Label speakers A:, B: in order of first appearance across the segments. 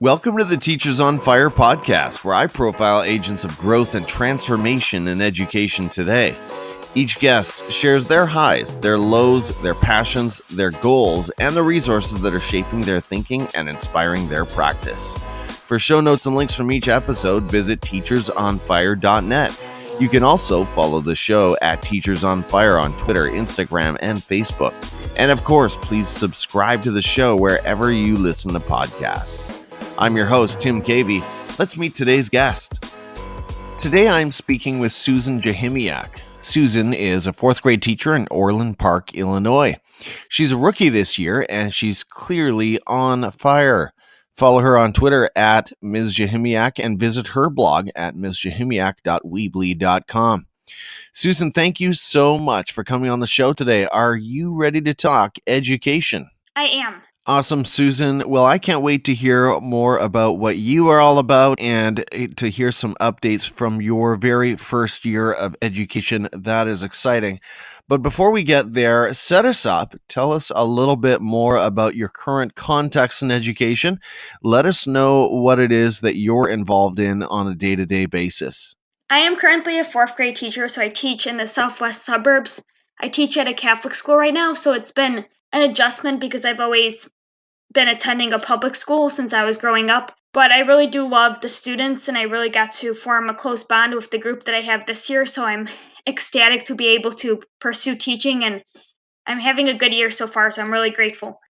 A: Welcome to the Teachers on Fire podcast, where I profile agents of growth and transformation in education today. Each guest shares their highs, their lows, their passions, their goals, and the resources that are shaping their thinking and inspiring their practice. For show notes and links from each episode, visit teachersonfire.net. You can also follow the show at Teachers on Fire on Twitter, Instagram, and Facebook. And of course, please subscribe to the show wherever you listen to podcasts. I'm your host, Tim Cavey. Let's meet today's guest. Today I'm speaking with Susan Jachymiak. Susan is a fourth grade teacher in Orland Park, Illinois. She's a rookie this year and she's clearly on fire. Follow her on Twitter at Ms. Jachymiak and visit her blog at msjachymiak.weebly.com. Susan, thank you so much for coming on the show today. Are you ready to talk education?
B: I am.
A: Awesome, Susan. Well, I can't wait to hear more about what you are all about and to hear some updates from your very first year of education. That is exciting. But before we get there, set us up. Tell us a little bit more about your current context in education. Let us know what it is that you're involved in on a day-to-day basis.
B: I am currently a fourth grade teacher, so I teach in the southwest suburbs. I teach at a Catholic school right now, so it's been an adjustment because I've always been attending a public school since I was growing up. But I really do love the students, and I really got to form a close bond with the group that I have this year, so I'm ecstatic to be able to pursue teaching, and I'm having a good year so far, so I'm really grateful.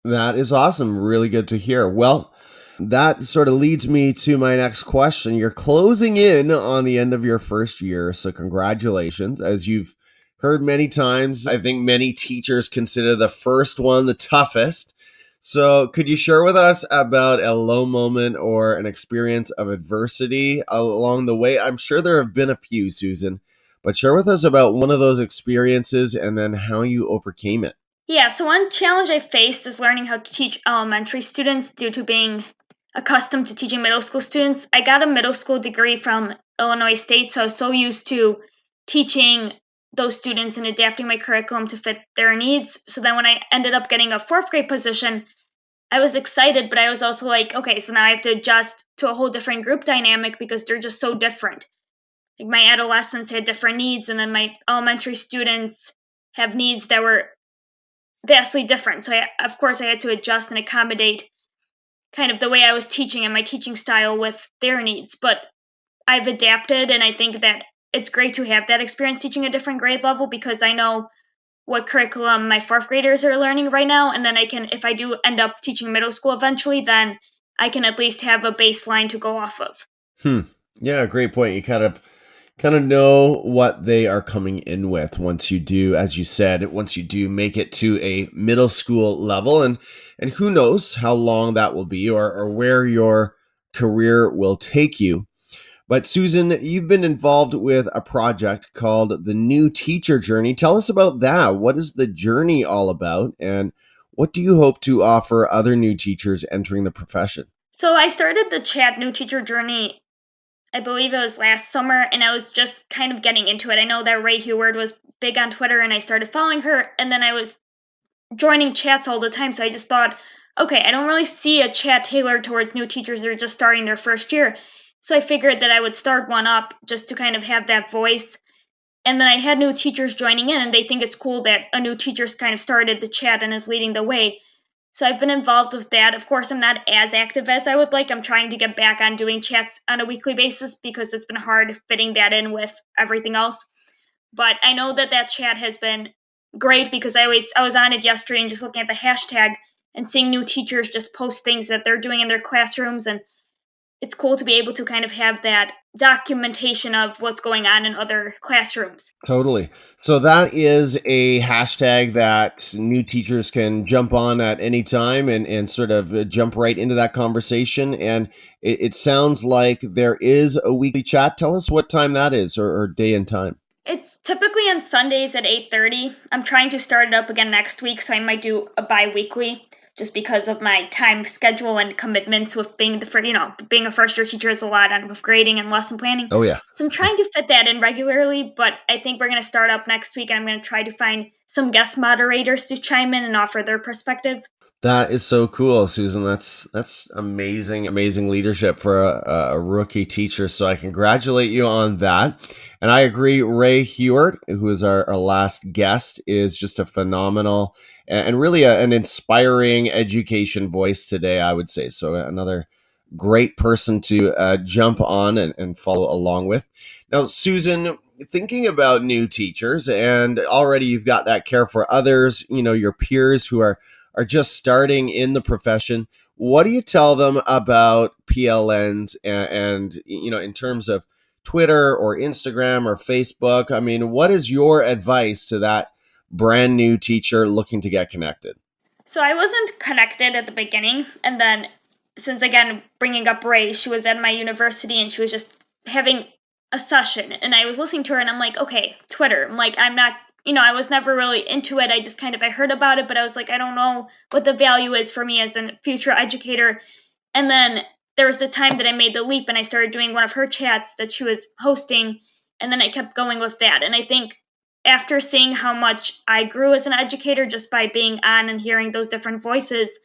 A: That is awesome. Really good to hear. Well, that sort of leads me to my next question. You're closing in on the end of your first year, so congratulations. As you've heard many times, I think many teachers consider the first one the toughest. So could you share with us about a low moment or an experience of adversity along the way? I'm sure there have been a few, Susan, but share with us about one of those experiences and then how you overcame it.
B: Yeah, so one challenge I faced is learning how to teach elementary students due to being accustomed to teaching middle school students. I got a middle school degree from Illinois State, so I was so used to teaching those students and adapting my curriculum to fit their needs. So then when I ended up getting a fourth grade position, I was excited, but I was also like, okay, so now I have to adjust to a whole different group dynamic because they're just so different. Like my adolescents had different needs, and then my elementary students have needs that were vastly different. So of course I had to adjust and accommodate kind of the way I was teaching and my teaching style with their needs. But I've adapted, and I think that it's great to have that experience teaching a different grade level because I know what curriculum my fourth graders are learning right now. And then I can, if I do end up teaching middle school eventually, then I can at least have a baseline to go off of.
A: Yeah, great point. You kind of know what they are coming in with once you do, as you said, once you do make it to a middle school level, and who knows how long that will be or where your career will take you. But Susan, you've been involved with a project called the NewTeacherJourney. Tell us about that. What is the journey all about, and what do you hope to offer other new teachers entering the profession?
B: So I started the chat NewTeacherJourney, I believe it was last summer, and I was just kind of getting into it. I know that Ray Heward was big on Twitter, and I started following her, and then I was joining chats all the time, so I just thought, okay, I don't really see a chat tailored towards new teachers that are just starting their first year. So I figured that I would start one up just to kind of have that voice. And then I had new teachers joining in, and they think it's cool that a new teacher's kind of started the chat and is leading the way. So I've been involved with that. Of course, I'm not as active as I would like. I'm trying to get back on doing chats on a weekly basis because it's been hard fitting that in with everything else. But I know that chat has been great because I was on it yesterday and just looking at the hashtag and seeing new teachers just post things that they're doing in their classrooms, and it's cool to be able to kind of have that documentation of what's going on in other classrooms.
A: Totally. So that is a hashtag that new teachers can jump on at any time and sort of jump right into that conversation. And it sounds like there is a weekly chat. Tell us what time that is or day and time.
B: It's typically on Sundays at 8:30. I'm trying to start it up again next week, so I might do a bi-weekly just because of my time schedule and commitments with being being a first-year teacher is a lot on with grading and lesson planning.
A: Oh, yeah.
B: So I'm trying to fit that in regularly, but I think we're going to start up next week, and I'm going to try to find some guest moderators to chime in and offer their perspective.
A: That is so cool, Susan. That's amazing, amazing leadership for a rookie teacher. So I congratulate you on that. And I agree, Ray Hewart, who is our last guest, is just a phenomenal and really an inspiring education voice today, I would say. So another great person to jump on and follow along with. Now, Susan, thinking about new teachers, and already you've got that care for others, your peers who are just starting in the profession. What do you tell them about PLNs and in terms of Twitter or Instagram or Facebook? I mean, what is your advice to that brand new teacher looking to get connected?
B: So I wasn't connected at the beginning, and then since again bringing up Ray, she was at my university and she was just having a session, and I was listening to her, and I'm like, okay, Twitter. I'm like, I'm not, I was never really into it. I just I heard about it, but I was like, I don't know what the value is for me as a future educator. And then there was the time that I made the leap and I started doing one of her chats that she was hosting, and then I kept going with that. And I think after seeing how much I grew as an educator just by being on and hearing those different voices,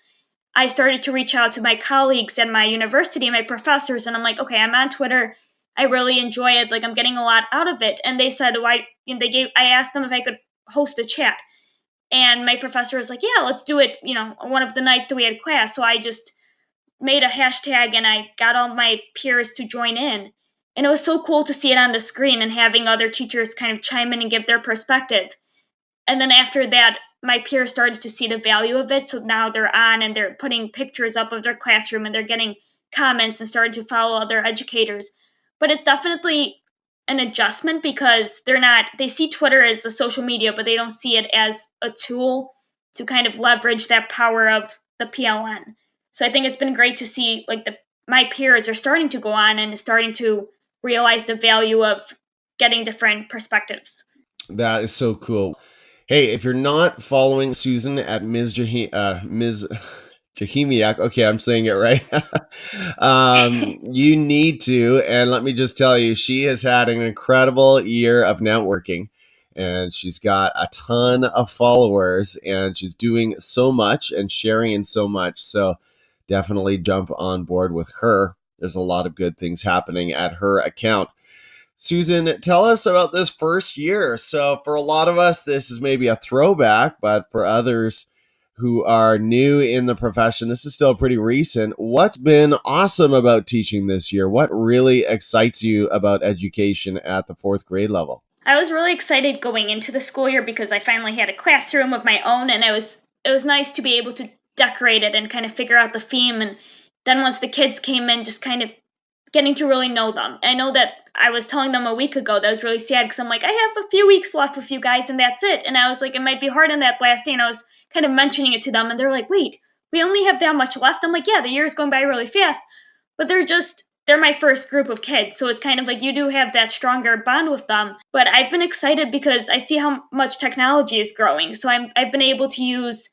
B: I started to reach out to my colleagues at my university, my professors, and I'm like, okay, I'm on Twitter. I really enjoy it. Like, I'm getting a lot out of it. And they said, why? I asked them if I could host a chat, and my professor was like, yeah, let's do it. One of the nights that we had class. So I just made a hashtag and I got all my peers to join in. And it was so cool to see it on the screen and having other teachers kind of chime in and give their perspective. And then after that, my peers started to see the value of it. So now they're on and they're putting pictures up of their classroom and they're getting comments and started to follow other educators. But it's definitely an adjustment because they see Twitter as a social media, but they don't see it as a tool to kind of leverage that power of the PLN. So I think it's been great to see like my peers are starting to go on and starting to realize the value of getting different perspectives.
A: That is so cool. Hey, if you're not following Susan at Ms. Jachymiak, okay, I'm saying it right. You need to, and let me just tell you, she has had an incredible year of networking, and she's got a ton of followers, and she's doing so much and sharing in so much. So definitely jump on board with her. There's a lot of good things happening at her account. Susan, tell us about this first year. So, for a lot of us, this is maybe a throwback, but for others who are new in the profession, this is still pretty recent. What's been awesome about teaching this year? What really excites you about education at the fourth grade level?
B: I was really excited going into the school year because I finally had a classroom of my own, and it was nice to be able to decorate it and kind of figure out the theme. And then once the kids came in, just kind of getting to really know them. I know that I was telling them a week ago that I was really sad because I'm like, I have a few weeks left with you guys and that's it. And I was like, it might be hard on that last day. And I was kind of mentioning it to them and they're like, wait, we only have that much left. I'm like, yeah, the year is going by really fast. But they're my first group of kids. So it's kind of like you do have that stronger bond with them. But I've been excited because I see how much technology is growing. So I've been able to use,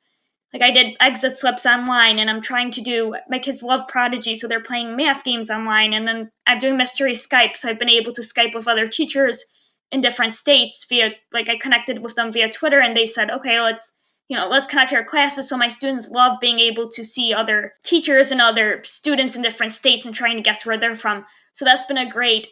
B: like I did exit slips online, and I'm trying to do, my kids love Prodigy, so they're playing math games online, and then I'm doing Mystery Skype, so I've been able to Skype with other teachers in different states I connected with them via Twitter, and they said, okay, let's connect our classes. So my students love being able to see other teachers and other students in different states and trying to guess where they're from. So that's been a great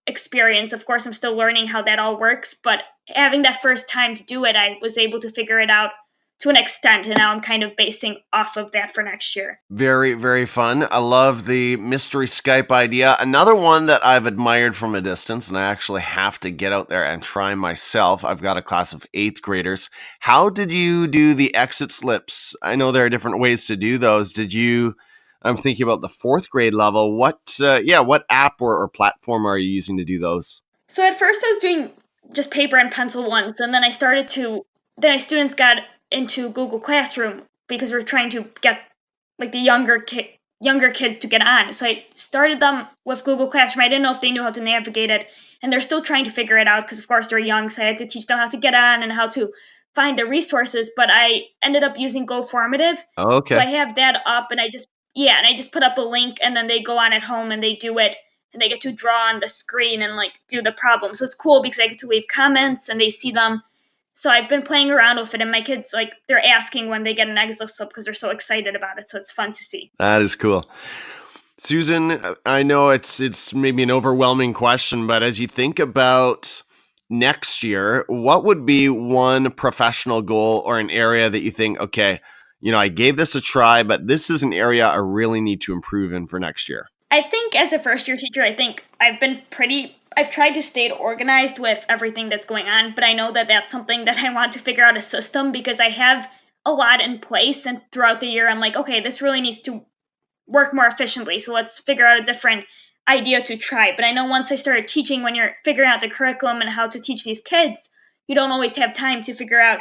B: experience. Of course, I'm still learning how that all works, but having that first time to do it, I was able to figure it out to an extent, and now I'm kind of basing off of that for next year.
A: Very, very fun. I love the mystery Skype idea. Another one that I've admired from a distance, and I actually have to get out there and try myself. I've got a class of 8th graders. How did you do the exit slips? I know there are different ways to do those. I'm thinking about the 4th grade level. What app or platform are you using to do those?
B: So at first I was doing just paper and pencil ones, and then my students got into Google Classroom because we're trying to get like the younger kids to get on. So I started them with Google Classroom. I didn't know if they knew how to navigate it, and they're still trying to figure it out because of course they're young. So I had to teach them how to get on and how to find the resources. But I ended up using GoFormative.
A: Okay.
B: So I have that up, and I just put up a link, and then they go on at home and they do it. And they get to draw on the screen and like do the problem. So it's cool because I get to leave comments and they see them. So I've been playing around with it, and my kids, like, they're asking when they get an exit slip because they're so excited about it. So it's fun to see.
A: That is cool. Susan, I know it's maybe an overwhelming question, but as you think about next year, what would be one professional goal or an area that you think, okay, I gave this a try, but this is an area I really need to improve in for next year?
B: I think as a first-year teacher, I think I've tried to stay organized with everything that's going on, but I know that that's something that I want to figure out a system, because I have a lot in place, and throughout the year, I'm like, okay, this really needs to work more efficiently, so let's figure out a different idea to try. But I know once I started teaching, when you're figuring out the curriculum and how to teach these kids, you don't always have time to figure out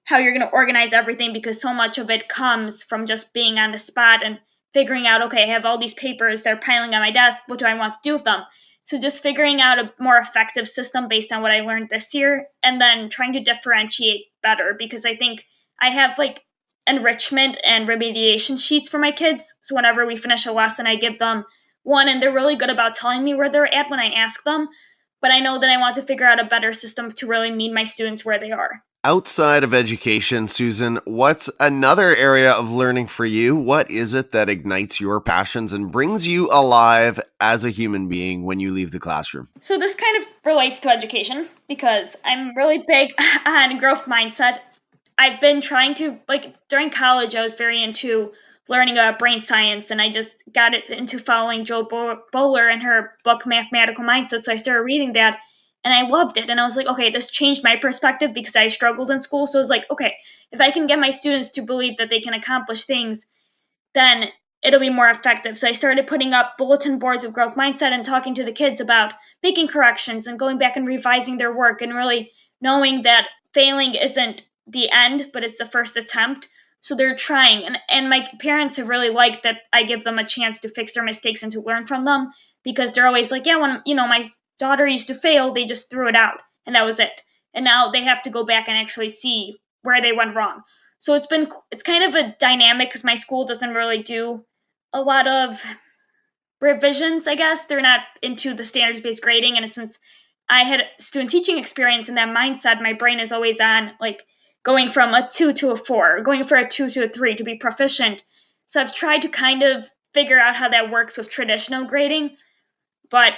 B: how you're going to organize everything, because so much of it comes from just being on the spot and figuring out, okay, I have all these papers, they're piling on my desk, what do I want to do with them? So just figuring out a more effective system based on what I learned this year, and then trying to differentiate better, because I think I have like enrichment and remediation sheets for my kids. So whenever we finish a lesson, I give them one, and they're really good about telling me where they're at when I ask them. But I know that I want to figure out a better system to really meet my students where they are.
A: Outside of education, Susan, what's another area of learning for you? What is it that ignites your passions and brings you alive as a human being when you leave the classroom?
B: So this kind of relates to education, because I'm really big on growth mindset. I've been trying to, like, during college, I was very into learning about brain science, and I just got into following Jo Boaler and her book, Mathematical Mindset. So I started reading that, and I loved it. And I was like, okay, this changed my perspective, because I struggled in school. So I was like, okay, if I can get my students to believe that they can accomplish things, then it'll be more effective. So I started putting up bulletin boards of growth mindset and talking to the kids about making corrections and going back and revising their work, and really knowing that failing isn't the end, but it's the first attempt. So they're trying. And my parents have really liked that I give them a chance to fix their mistakes and to learn from them, because they're always like, yeah, when my daughter used to fail, they just threw it out and that was it. And now they have to go back and actually see where they went wrong. So it's kind of a dynamic, because my school doesn't really do a lot of revisions, I guess. They're not into the standards-based grading. And since I had student teaching experience in that mindset, my brain is always on, like, going from a 2 to a 4, or going for a 2 to a 3 to be proficient. So I've tried to kind of figure out how that works with traditional grading, but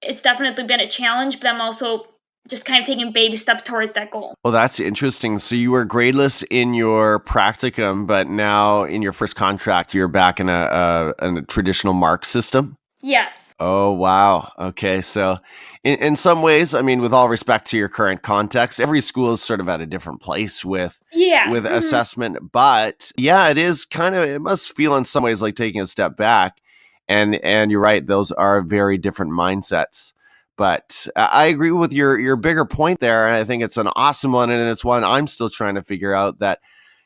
B: it's definitely been a challenge. But I'm also just kind of taking baby steps towards that goal.
A: Well, that's interesting. So you were gradeless in your practicum, but now in your first contract, you're back in a traditional mark system?
B: Yes.
A: Oh, wow. Okay. So in some ways, I mean, with all respect to your current context, every school is sort of at a different place with assessment. But yeah, it must feel in some ways like taking a step back. And you're right, those are very different mindsets. But I agree with your bigger point there. And I think it's an awesome one. And it's one I'm still trying to figure out, that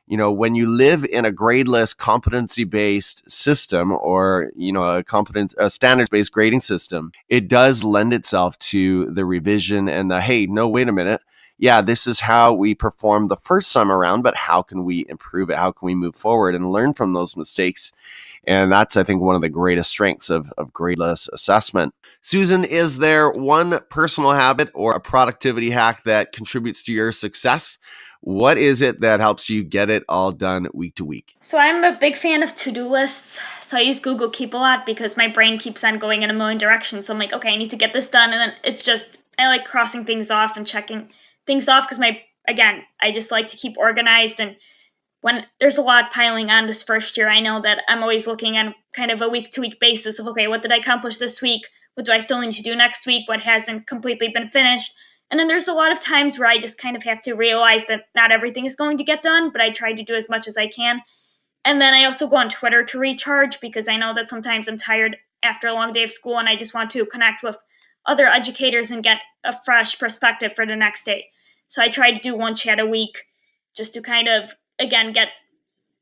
A: when you live in a gradeless, competency-based system, or, a standards-based grading system, it does lend itself to the revision and the, hey, no, wait a minute. Yeah, this is how we performed the first time around, but how can we improve it? How can we move forward and learn from those mistakes? And that's, I think, one of the greatest strengths of gradeless assessment. Susan, is there one personal habit or a productivity hack that contributes to your success? What is it that helps you get it all done week to week?
B: So I'm a big fan of to-do lists. So I use Google Keep a lot, because my brain keeps on going in a million directions. So I'm like, okay, I need to get this done. And then I like crossing things off and checking things off, because I just like to keep organized. And when there's a lot piling on this first year, I know that I'm always looking on kind of a week-to-week basis of, okay, what did I accomplish this week? What do I still need to do next week? What hasn't completely been finished? And then there's a lot of times where I just kind of have to realize that not everything is going to get done, but I try to do as much as I can. And then I also go on Twitter to recharge, because I know that sometimes I'm tired after a long day of school, and I just want to connect with other educators and get a fresh perspective for the next day. So I try to do one chat a week, just to kind of, again, get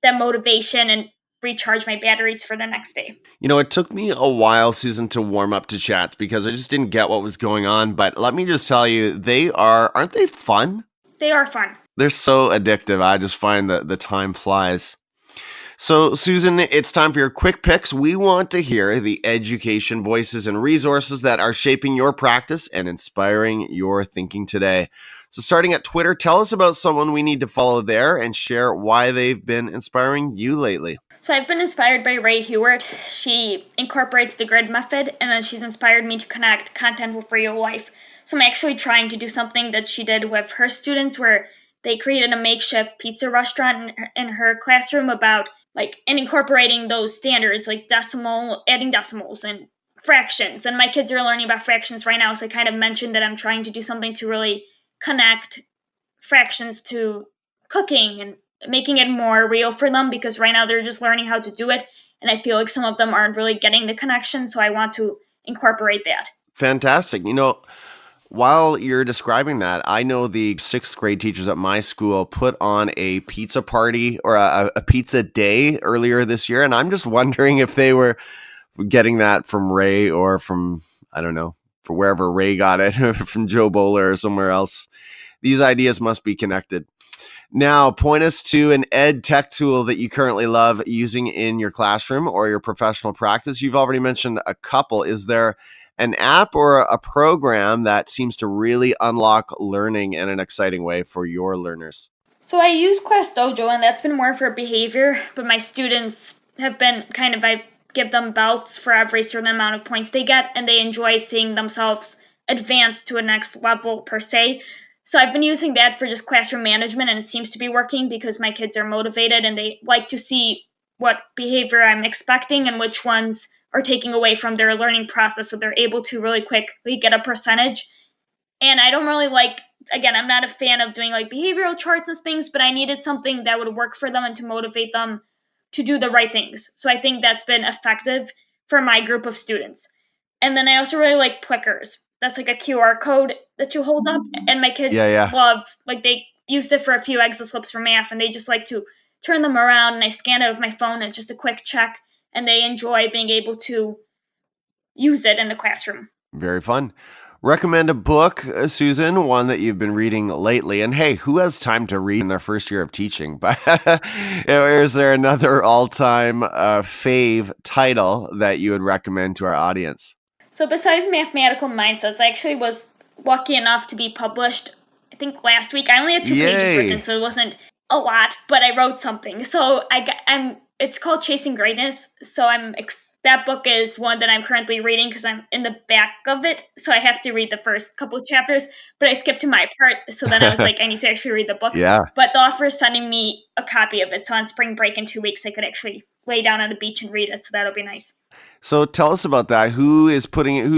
B: that motivation and recharge my batteries for the next day.
A: It took me a while, Susan, to warm up to chats, because I just didn't get what was going on. But let me just tell you, aren't they fun?
B: They are fun.
A: They're so addictive. I just find that the time flies. So, Susan, it's time for your quick picks. We want to hear the education voices and resources that are shaping your practice and inspiring your thinking today. So starting at Twitter, tell us about someone we need to follow there and share why they've been inspiring you lately.
B: So I've been inspired by Ray Hewart. She incorporates the grid method, and then she's inspired me to connect content with real life. So I'm actually trying to do something that she did with her students where they created a makeshift pizza restaurant in her classroom about and incorporating those standards like adding decimals and fractions. And my kids are learning about fractions right now, so I kind of mentioned that I'm trying to do something to really connect fractions to cooking and making it more real for them, because right now they're just learning how to do it, and I feel like some of them aren't really getting the connection, so I want to incorporate that.
A: Fantastic. While you're describing that, I know the 6th grade teachers at my school put on a pizza party or a pizza day earlier this year, and I'm just wondering if they were getting that from Ray or from, I don't know, for wherever Ray got it, from Jo Boaler or somewhere else. These ideas must be connected. Now, point us to an ed tech tool that you currently love using in your classroom or your professional practice. You've already mentioned a couple. Is there an app or a program that seems to really unlock learning in an exciting way for your learners?
B: So I use Class Dojo, and that's been more for behavior, but my students have been I give them belts for every certain amount of points they get, and they enjoy seeing themselves advance to a next level per se. So I've been using that for just classroom management, and it seems to be working because my kids are motivated and they like to see what behavior I'm expecting and which ones are taking away from their learning process, so they're able to really quickly get a percentage. And I don't really I'm not a fan of doing behavioral charts and things, but I needed something that would work for them and to motivate them to do the right things. So I think that's been effective for my group of students. And then I also really like Plickers. That's like a QR code that you hold up, and my kids love, they used it for a few exit slips for math, and they just like to turn them around, and I scan it with my phone, and it's just a quick check, and they enjoy being able to use it in the classroom.
A: Very fun. Recommend a book, Susan, one that you've been reading lately. And hey, who has time to read in their first year of teaching? But is there another all-time fave title that you would recommend to our audience?
B: So besides Mathematical Mindsets, I actually was lucky enough to be published, I think last week. I only had 2 pages written, so it wasn't a lot, but I wrote something. So it's called Chasing Greatness. So that book is one that I'm currently reading because I'm in the back of it. So I have to read the first couple of chapters, but I skipped to my part. So then I was I need to actually read the book.
A: Yeah.
B: But the author is sending me a copy of it. So on spring break in 2 weeks, I could actually lay down on the beach and read it. So that'll be nice.
A: So tell us about that. Who's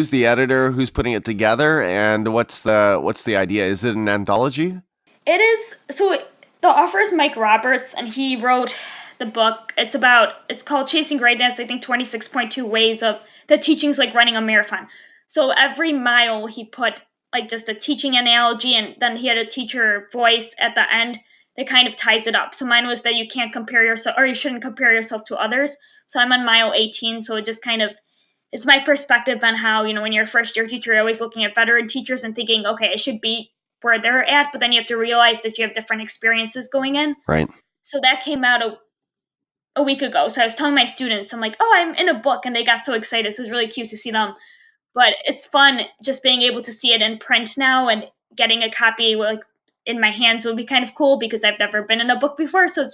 A: the editor? Who's putting it together? And what's the idea? Is it an anthology?
B: It is. So the author is Mike Roberts, and he wrote the book. It's called Chasing Greatness. I think 26.2 ways of the teaching's like running a marathon. So every mile he put just a teaching analogy, and then he had a teacher voice at the end that kind of ties it up. So mine was that you can't compare yourself, or you shouldn't compare yourself to others. So I'm on mile 18. So it just it's my perspective on how, when you're a first year teacher, you're always looking at veteran teachers and thinking, okay, I should be where they're at. But then you have to realize that you have different experiences going in.
A: Right.
B: So that came out a week ago. So I was telling my students, I'm like, oh, I'm in a book. And they got so excited. So it was really cute to see them. But it's fun just being able to see it in print now, and getting a copy in my hands would be kind of cool because I've never been in a book before. So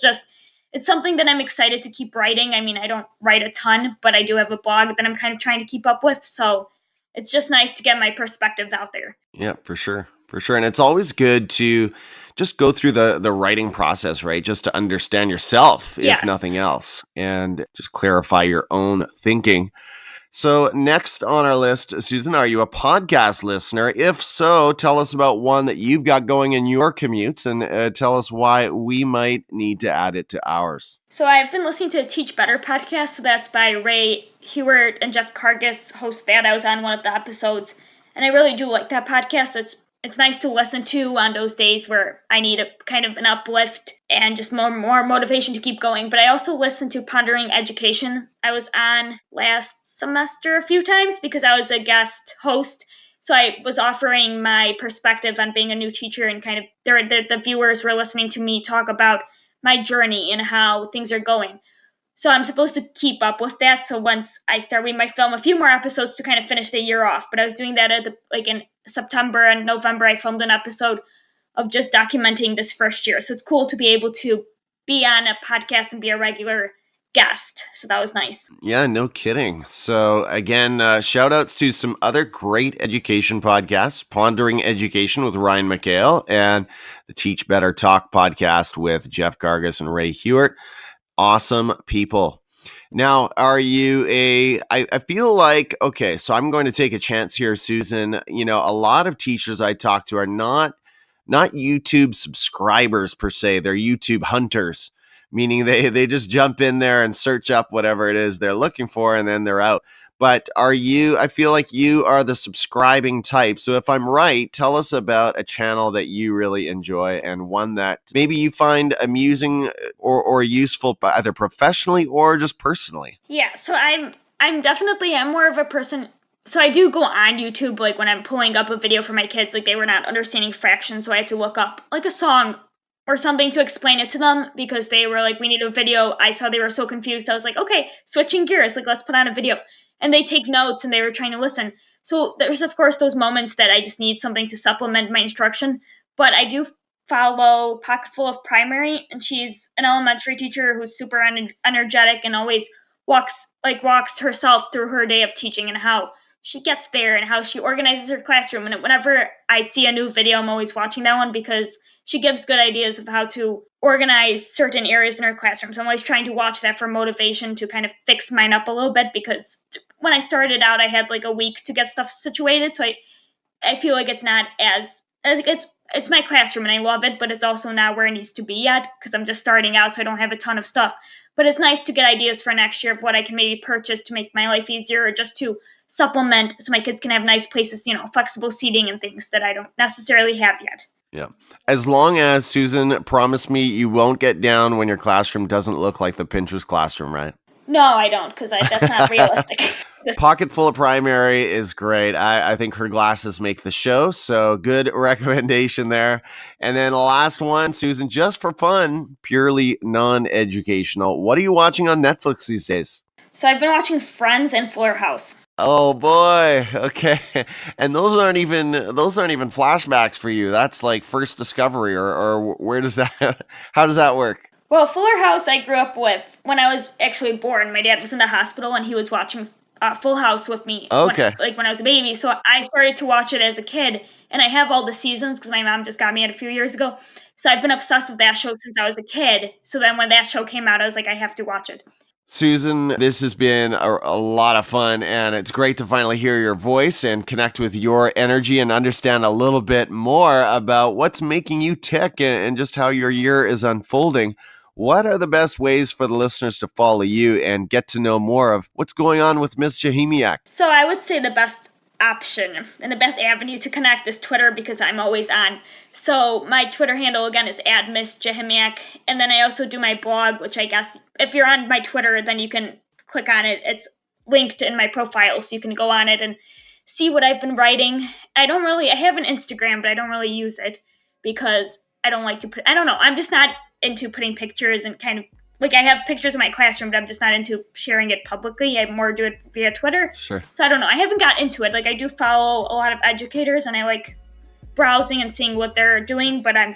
B: it's something that I'm excited to keep writing. I mean, I don't write a ton, but I do have a blog that I'm kind of trying to keep up with. So it's just nice to get my perspective out there.
A: Yeah, for sure. For sure. And it's always good to just go through the writing process, right? Just to understand yourself, if nothing else, and just clarify your own thinking. So next on our list, Susan, are you a podcast listener? If so, tell us about one that you've got going in your commutes, and tell us why we might need to add it to ours.
B: So I've been listening to a Teach Better podcast. So that's by Ray Hewart and Jeff Kargas host that. I was on one of the episodes, and I really do like that podcast. It's nice to listen to on those days where I need a kind of an uplift and just more motivation to keep going. But I also listen to Pondering Education. I was on last semester a few times because I was a guest host. So I was offering my perspective on being a new teacher, and kind of the viewers were listening to me talk about my journey and how things are going. So I'm supposed to keep up with that. So once I start, we might film a few more episodes to kind of finish the year off. But I was doing that in September and November. I filmed an episode of just documenting this first year. So it's cool to be able to be on a podcast and be a regular guest. So that was nice.
A: Yeah, no kidding. So again, shout outs to some other great education podcasts, Pondering Education with Ryan McHale and the Teach Better Talk podcast with Jeff Gargas and Ray Hewitt. Awesome people. Now, are you I feel like, okay, so I'm going to take a chance here, Susan. You know, a lot of teachers I talk to are not YouTube subscribers per se. They're YouTube hunters, meaning they just jump in there and search up whatever it is they're looking for and then they're out. But I feel like you are the subscribing type. So if I'm right, tell us about a channel that you really enjoy and one that maybe you find amusing or useful, either professionally or just personally.
B: Yeah, so I'm definitely more of a person. So I do go on YouTube, like when I'm pulling up a video for my kids, like they were not understanding fractions, so I had to look up like a song or something to explain it to them because they were like, we need a video. I saw they were so confused. I was like, okay, switching gears, like let's put on a video. And they take notes and they were trying to listen. So there's of course those moments that I just need something to supplement my instruction. But I do follow Pocketful of Primary, and she's an elementary teacher who's super energetic and always walks herself through her day of teaching and how she gets there and how she organizes her classroom. And whenever I see a new video, I'm always watching that one because she gives good ideas of how to organize certain areas in her classroom. So I'm always trying to watch that for motivation to kind of fix mine up a little bit, because when I started out, I had like a week to get stuff situated. So I feel like it's not as it's my classroom and I love it, but it's also not where it needs to be yet because I'm just starting out, so I don't have a ton of stuff. But it's nice to get ideas for next year of what I can maybe purchase to make my life easier, or just to supplement so my kids can have nice places, flexible seating and things that I don't necessarily have yet.
A: Yeah. As long as, Susan, promise me you won't get down when your classroom doesn't look like the Pinterest classroom, right?
B: No, I don't, because that's not realistic.
A: Pocketful of Primary is great. I think her glasses make the show, so good recommendation there. And then the last one, Susan, just for fun, purely non-educational. What are you watching on Netflix these days?
B: So I've been watching Friends and Fuller House.
A: Oh boy. Okay. And those aren't even flashbacks for you. That's like first discovery, or where does that how does that work?
B: Well, Fuller House I grew up with when I was actually born. My dad was in the hospital and he was watching Full House with me when I was a baby. So I started to watch it as a kid, and I have all the seasons because my mom just got me it a few years ago. So I've been obsessed with that show since I was a kid. So then when that show came out, I was like, I have to watch it.
A: Susan, this has been a lot of fun, and it's great to finally hear your voice and connect with your energy and understand a little bit more about what's making you tick and just how your year is unfolding. What are the best ways for the listeners to follow you and get to know more of what's going on with Miss Jachymiak?
B: So I would say the best option and the best avenue to connect is Twitter, because I'm always on. So my Twitter handle again is @MissJachymiak, and then I also do my blog, which I guess if you're on my Twitter, then you can click on it. It's linked in my profile, so you can go on it and see what I've been writing. I have an Instagram, but I don't really use it because I don't like to I don't know. I'm just not into putting pictures and kind of like I have pictures of my classroom, but I'm just not into sharing it publicly. I more do it via Twitter.
A: Sure. So
B: I don't know. I haven't got into it. Like I do follow a lot of educators and I like browsing and seeing what they're doing, but I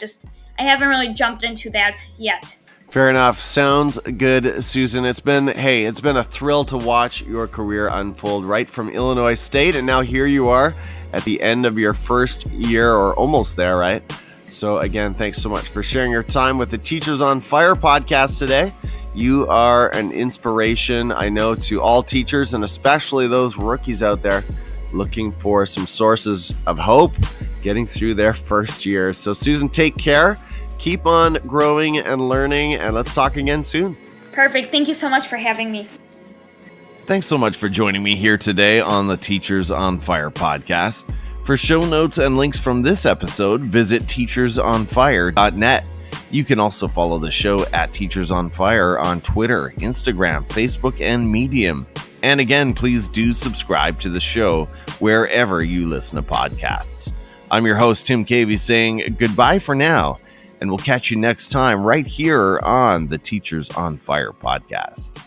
B: haven't really jumped into that yet.
A: Fair enough. Sounds good, Susan. It's been a thrill to watch your career unfold right from Illinois State, and now here you are at the end of your first year, or almost there, right? So again, thanks so much for sharing your time with the Teachers on Fire podcast today. You are an inspiration, I know, to all teachers, and especially those rookies out there looking for some sources of hope getting through their first year. So Susan, take care. Keep on growing and learning, and let's talk again soon.
B: Perfect. Thank you so much for having me.
A: Thanks so much for joining me here today on the Teachers on Fire podcast. For show notes and links from this episode, visit teachersonfire.net. You can also follow the show at Teachers on Fire on Twitter, Instagram, Facebook, and Medium. And again, please do subscribe to the show wherever you listen to podcasts. I'm your host, Tim Cavey, saying goodbye for now, and we'll catch you next time right here on the Teachers on Fire podcast.